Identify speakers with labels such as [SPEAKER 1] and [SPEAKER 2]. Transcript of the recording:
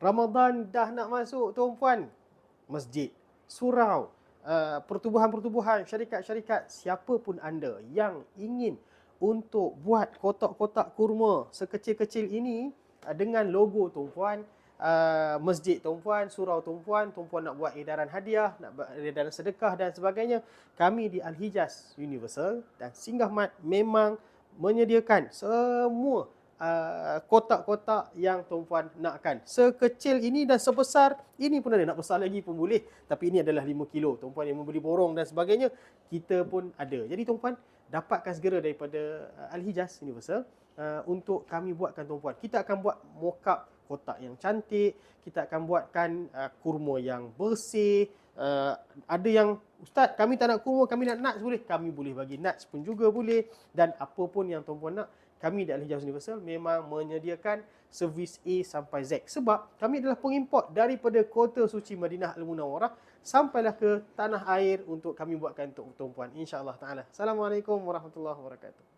[SPEAKER 1] Ramadan dah nak masuk tuan-puan. Masjid, surau, pertubuhan-pertubuhan, syarikat-syarikat, siapa pun anda yang ingin untuk buat kotak-kotak kurma sekecil-kecil ini dengan logo tuan-puan, masjid tuan-puan, surau tuan-puan, tuan-puan nak buat edaran hadiah, nak buat edaran sedekah dan sebagainya, kami di Al-Hijaz Universal dan Singgah Mat memang menyediakan semua kotak-kotak yang tuan-puan nakkan. Sekecil ini dan sebesar ini pun ada. Nak besar lagi pun boleh. Tapi ini adalah 5 kilo. Tuan-puan yang membeli borong dan sebagainya, kita pun ada. Jadi tuan-puan dapatkan segera daripada Al-Hijaz Universal untuk kami buatkan tuan-puan. Kita akan buat mock-up kotak yang cantik. Kita akan buatkan kurma yang bersih. Ada yang, Ustaz, kami tak nak kurma, kami nak nuts boleh? Kami boleh bagi nuts pun juga boleh. Dan apa pun yang tuan-puan nak, kami di Al-Hijaz Universal memang menyediakan servis A sampai Z. Sebab kami adalah pengimport daripada kota suci Madinah Al-Munawwarah sampailah ke tanah air untuk kami buatkan untuk tuan-puan. InsyaAllah ta'ala. Assalamualaikum warahmatullahi wabarakatuh.